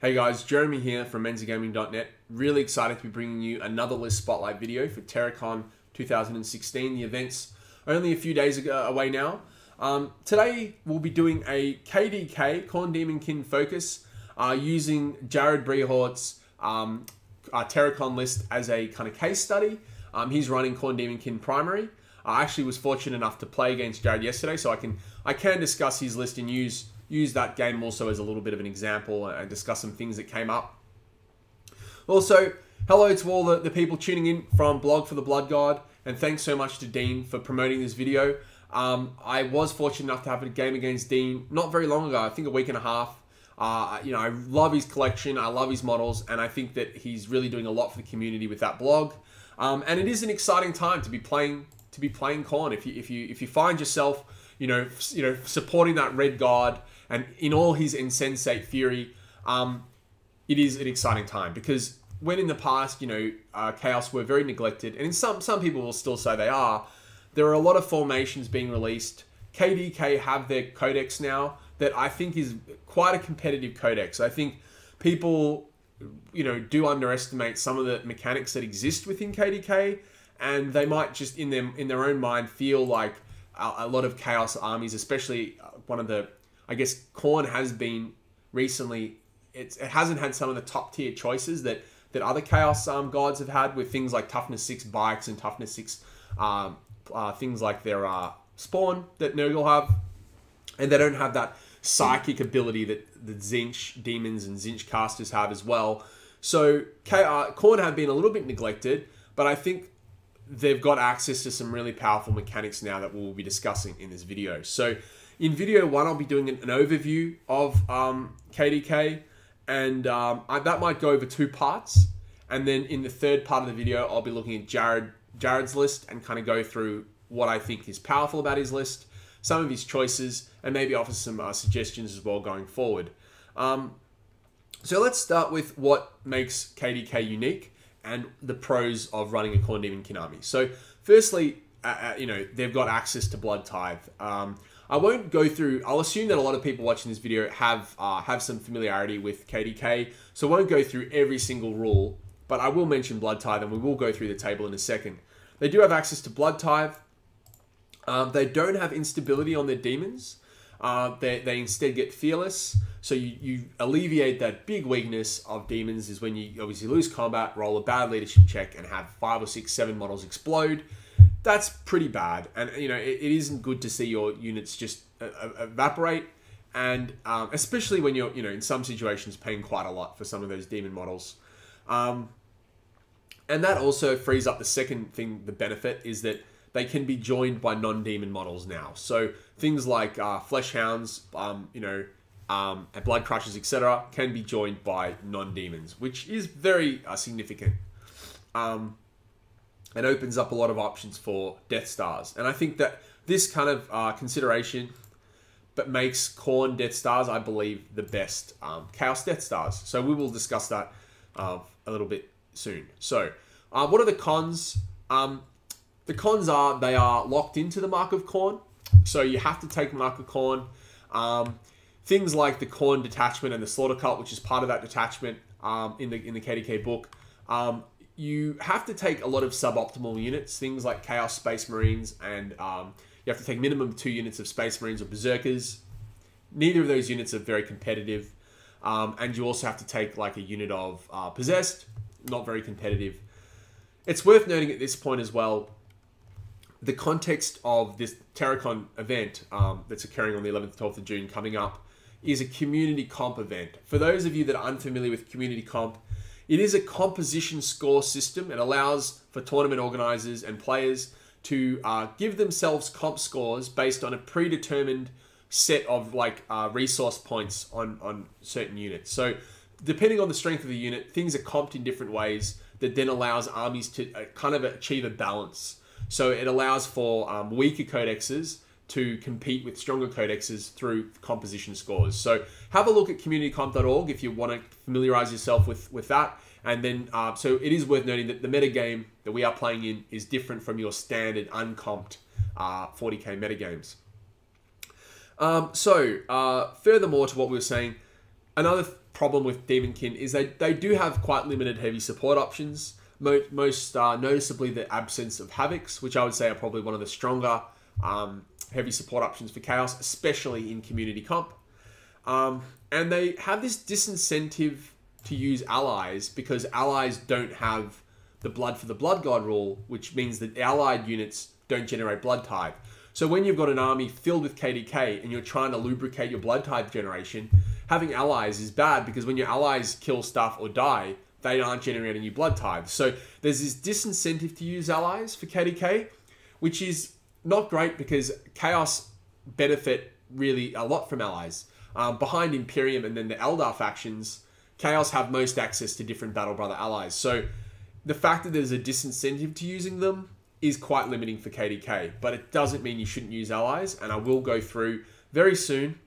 Hey guys, Jeremy here from mensagaming.net. Really excited to be bringing you another list spotlight video for Terracon 2016. The event's only a few days away now. Today we'll be doing a KDK, Khorne Daemonkin focus, using Jarrod Brehaut's Terracon list as a kind of case study. He's running Khorne Daemonkin primary. I actually was fortunate enough to play against Jarrod yesterday, so I can discuss his list and use that game also as a little bit of an example and discuss some things that came up. Also, hello to all the people tuning in from Blog for the Blood God, and thanks so much to Dean for promoting this video. I was fortunate enough to have a game against Dean not very long ago, I think a week and a half. You know, I love his collection, I love his models, and I think that he's really doing a lot for the community with that blog. And it is an exciting time to be playing Khorne. If you find yourself, you know, supporting that red guard and in all his insensate fury, it is an exciting time, because when in the past, you know, Chaos were very neglected, and some people will still say they are, there are a lot of formations being released. KDK have their codex now that I think is quite a competitive codex. I think people, you know, do underestimate some of the mechanics that exist within KDK, and they might just in their own mind feel like a lot of Chaos armies, especially one of the, I guess Khorne has been recently, it hasn't had some of the top tier choices that other Chaos gods have had, with things like toughness 6 bikes and toughness 6 things like their spawn that Nurgle have, and they don't have that psychic ability that the Tzeentch demons and Tzeentch casters have as well. So Khorne have been a little bit neglected, but I think they've got access to some really powerful mechanics now that we'll be discussing in this video. So in video 1, I'll be doing an overview of KDK, and that might go over 2 parts. And then in the third part of the video, I'll be looking at Jarrod's list and kind of go through what I think is powerful about his list, some of his choices, and maybe offer some suggestions as well going forward. So let's start with what makes KDK unique and the pros of running a Khorne Daemonkin army. So firstly, you know, they've got access to Blood Tithe. I won't go through, I'll assume that a lot of people watching this video have some familiarity with KDK, so I won't go through every single rule, but I will mention Blood Tithe, and we will go through the table in a second. They do have access to Blood Tithe. They don't have instability on their demons. They instead get fearless, so you alleviate that big weakness of demons is when you obviously lose combat, roll a bad leadership check, and have 5 or 6, 7 models explode. That's pretty bad, and you know it isn't good to see your units just evaporate, and especially when you're, you know, in some situations paying quite a lot for some of those demon models. And that also frees up the second thing. The benefit is that they can be joined by non-demon models now. So things like flesh hounds, you know, and blood crushers, etc., can be joined by non-demons, which is very significant. It opens up a lot of options for Death Stars. And I think that this kind of consideration but makes Khorne Death Stars, I believe, the best Chaos Death Stars. So we will discuss that a little bit soon. So what are the cons? The cons are they are locked into the Mark of Khorne. So you have to take Mark of Khorne. Things like the Khorne detachment and the Slaughter Cult, which is part of that detachment in the KDK book. You have to take a lot of suboptimal units, things like Chaos Space Marines, and you have to take minimum 2 units of Space Marines or Berserkers. Neither of those units are very competitive. And you also have to take like a unit of Possessed, not very competitive. It's worth noting at this point as well, the context of this Terracon event that's occurring on the 11th, 12th of June coming up is a community comp event. For those of you that are unfamiliar with community comp, it is a composition score system. It allows for tournament organizers and players to give themselves comp scores based on a predetermined set of like resource points on certain units. So depending on the strength of the unit, things are comped in different ways that then allows armies to kind of achieve a balance. So it allows for weaker codexes to compete with stronger codexes through composition scores. So have a look at communitycomp.org if you want to familiarize yourself with that. And then, so it is worth noting that the metagame that we are playing in is different from your standard uncomped 40k metagames. Furthermore to what we were saying, another problem with Daemonkin is they do have quite limited heavy support options. Most noticeably the absence of Havocs, which I would say are probably one of the stronger heavy support options for Chaos, especially in community comp. And they have this disincentive to use allies because allies don't have the blood for the blood god rule, which means that allied units don't generate Blood Tithe. So when you've got an army filled with KDK and you're trying to lubricate your Blood Tithe generation, having allies is bad because when your allies kill stuff or die, they aren't generating you Blood Tithe. So there's this disincentive to use allies for KDK, which is not great because Chaos benefit really a lot from allies. Behind Imperium and then the Eldar factions, Chaos have most access to different Battle Brother allies. So the fact that there's a disincentive to using them is quite limiting for KDK, but it doesn't mean you shouldn't use allies. And I will go through very soon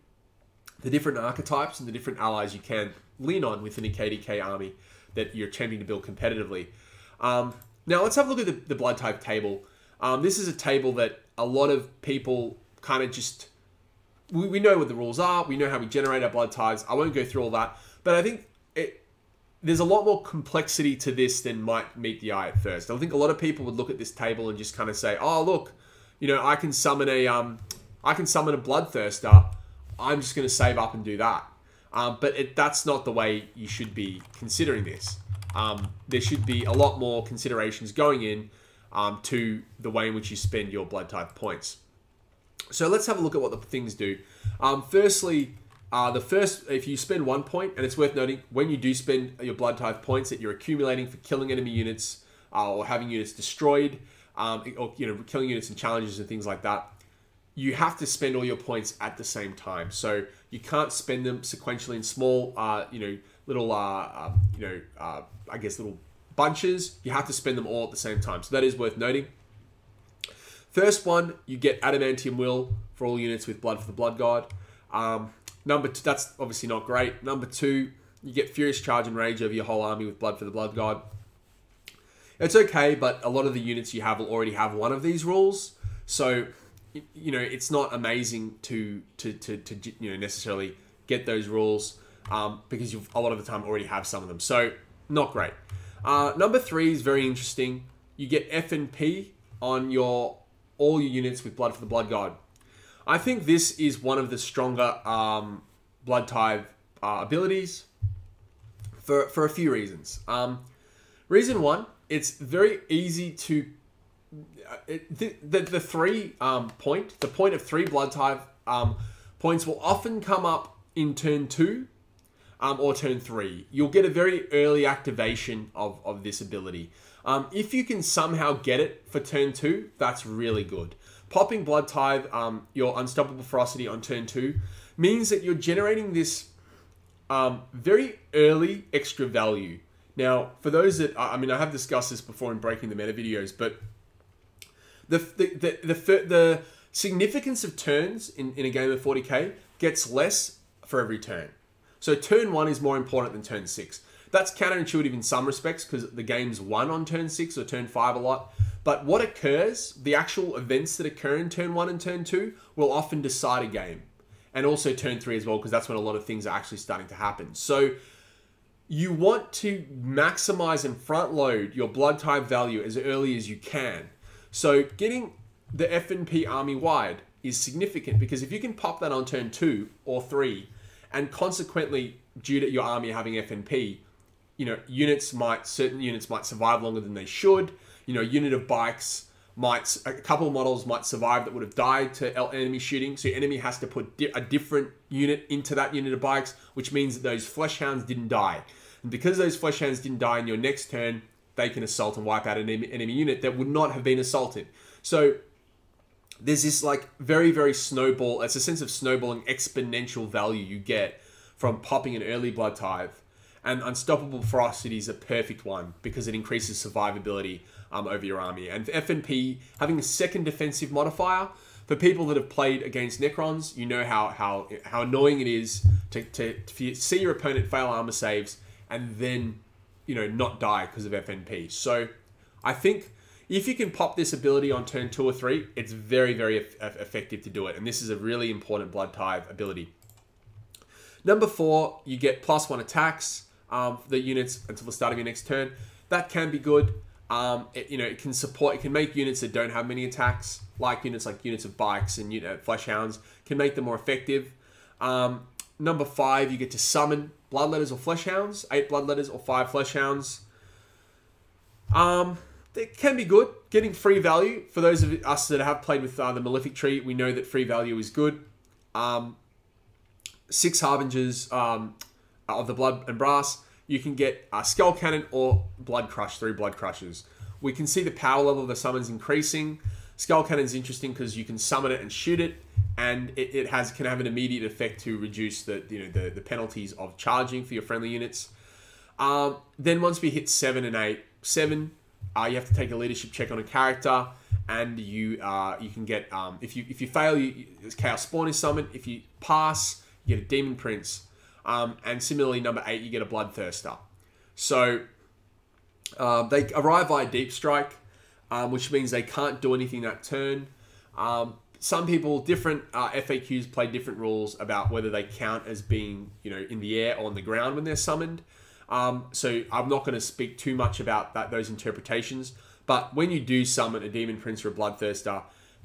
the different archetypes and the different allies you can lean on within a KDK army that you're attempting to build competitively. Now let's have a look at the Blood Type table. This is a table that a lot of people kind of just... We know what the rules are. We know how we generate our Blood Tithes. I won't go through all that. But I think there's a lot more complexity to this than might meet the eye at first. I think a lot of people would look at this table and just kind of say, oh, look, you know, I can summon a Bloodthirster. I'm just going to save up and do that. But that's not the way you should be considering this. There should be a lot more considerations going in to the way in which you spend your Blood Type points. So let's have a look at what the things do. Firstly, if you spend 1 point, and it's worth noting, when you do spend your Blood Tithe points that you're accumulating for killing enemy units or having units destroyed, or killing units in challenges and things like that, you have to spend all your points at the same time. So you can't spend them sequentially in small, little bunches. You have to spend them all at the same time. So that is worth noting. First one, you get Adamantium Will for all units with Blood for the Blood God. Number two, that's obviously not great. Number two, you get Furious Charge and Rage over your whole army with Blood for the Blood God. It's okay, but a lot of the units you have will already have one of these rules. So, you know, it's not amazing to necessarily get those rules because you a lot of the time already have some of them. So, not great. Number three is very interesting. You get FNP on all your units with Blood for the Blood God. I think this is one of the stronger Blood Tithe abilities for a few reasons. Reason one, it's very easy to... The point of 3 Blood Tithe points will often come up in turn 2 or turn 3. You'll get a very early activation of this ability. If you can somehow get it for turn 2, that's really good. Popping Blood Tithe, your Unstoppable Ferocity on turn 2, means that you're generating this very early extra value. Now, for those that, I have discussed this before in Breaking the Meta videos, but the significance of turns in a game of 40k gets less for every turn. So turn 1 is more important than turn 6. That's counterintuitive in some respects because the game's won on turn 6 or turn 5 a lot. But what occurs, the actual events that occur in turn 1 and turn 2 will often decide a game. And also turn 3 as well, because that's when a lot of things are actually starting to happen. So you want to maximize and front load your Blood Tithe value as early as you can. So getting the FNP army wide is significant because if you can pop that on turn 2 or 3, and consequently, due to your army having FNP, certain units might survive longer than they should. A unit of bikes a couple of models might survive that would have died to enemy shooting. So your enemy has to put a different unit into that unit of bikes, which means that those flesh hounds didn't die. And because those flesh hounds didn't die in your next turn, they can assault and wipe out an enemy unit that would not have been assaulted. So there's this very, very snowball. It's a sense of snowballing exponential value you get from popping an early Blood Tithe. And Unstoppable Ferocity is a perfect one because it increases survivability over your army. And FNP, having a second defensive modifier, for people that have played against Necrons, you know how annoying it is to see your opponent fail armor saves and then, not die because of FNP. So I think if you can pop this ability on turn 2 or 3, it's very, very effective to do it. And this is a really important Blood Tithe ability. Number 4, you get +1 attacks for the units until the start of your next turn. That can be good. It can support. It can make units that don't have many attacks, like units of bikes and flesh hounds, can make them more effective. Number 5, you get to summon bloodletters or flesh hounds, 8 bloodletters or 5 flesh hounds. They can be good. Getting free value, for those of us that have played with the Malefic Tree, we know that free value is good. 6 Harbingers of the Blood and Brass. You can get Skull Cannon or Blood Crush, 3 Blood Crushes. We can see the power level of the summons increasing. Skull Cannon is interesting because you can summon it and shoot it, and it can have an immediate effect to reduce the penalties of charging for your friendly units. Then once we hit 7 and 8, 7, you have to take a leadership check on a character, and you can get if you fail, Chaos Spawn is summoned. If you pass, you get a Demon Prince, and similarly, number 8, you get a Bloodthirster. So they arrive via Deep Strike, which means they can't do anything that turn. Some people, different FAQs play different rules about whether they count as being in the air or on the ground when they're summoned. So I'm not going to speak too much about those interpretations. But when you do summon a Demon Prince or a Bloodthirster,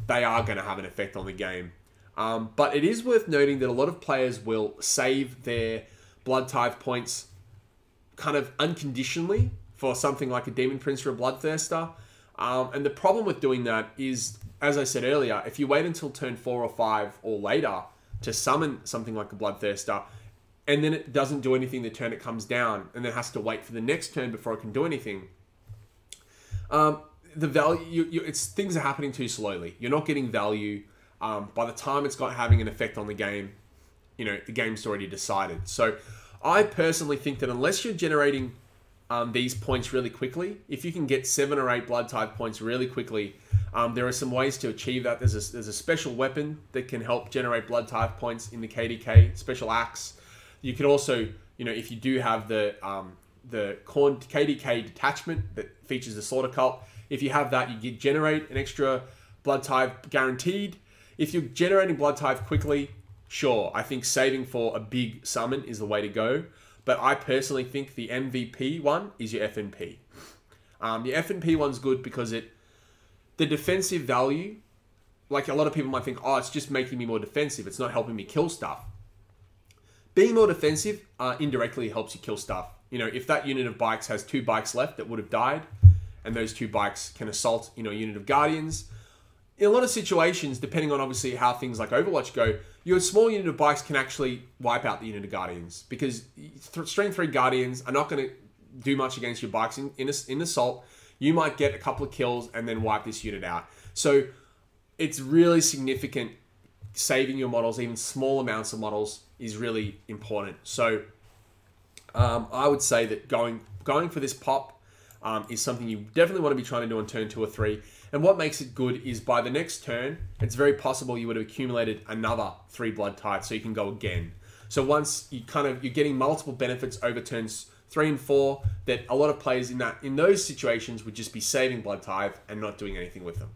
they are going to have an effect on the game. But it is worth noting that a lot of players will save their Blood Tithe points kind of unconditionally for something like a Demon Prince or a Bloodthirster. And the problem with doing that is, as I said earlier, if you wait until turn 4 or 5 or later to summon something like a Bloodthirster, and then it doesn't do anything the turn it comes down, and then has to wait for the next turn before it can do anything, the value, things are happening too slowly. You're not getting value. By the time it's having an effect on the game, the game's already decided. So I personally think that unless you're generating these points really quickly, if you can get 7 or 8 Blood Tithe points really quickly, there are some ways to achieve that. There's a special weapon that can help generate Blood Tithe points in the KDK, special axe. You can also, if you do have the Khorne KDK detachment that features the Slaughter Cult, if you have that, you generate an extra Blood Tithe guaranteed. If you're generating Blood Tithe quickly, sure, I think saving for a big summon is the way to go. But I personally think the MVP one is your FNP. The FNP one's good because the defensive value, like a lot of people might think, oh, it's just making me more defensive. It's not helping me kill stuff. Being more defensive indirectly helps you kill stuff. If that unit of bikes has 2 bikes left that would have died, and those 2 bikes can assault, a unit of Guardians, in a lot of situations, depending on obviously how things like Overwatch go, your small unit of bikes can actually wipe out the unit of Guardians, because strength 3 Guardians are not going to do much against your bikes in assault. You might get a couple of kills and then wipe this unit out. So it's really significant. Saving your models, even small amounts of models, is really important. So I would say that going for this pop is something you definitely want to be trying to do on turn 2 or 3. And what makes it good is by the next turn, it's very possible you would have accumulated another 3 Blood Tithe, so you can go again. So once you're getting multiple benefits over turns 3 and 4, that a lot of players in those situations would just be saving Blood Tithe and not doing anything with them.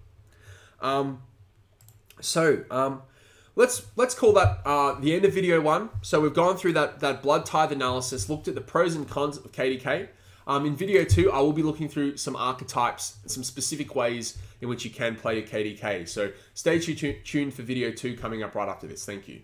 Let's call that the end of video 1. So we've gone through that Blood Tithe analysis, looked at the pros and cons of KDK. In video 2, I will be looking through some archetypes and some specific ways in which you can play your KDK. So stay tuned for video 2 coming up right after this. Thank you.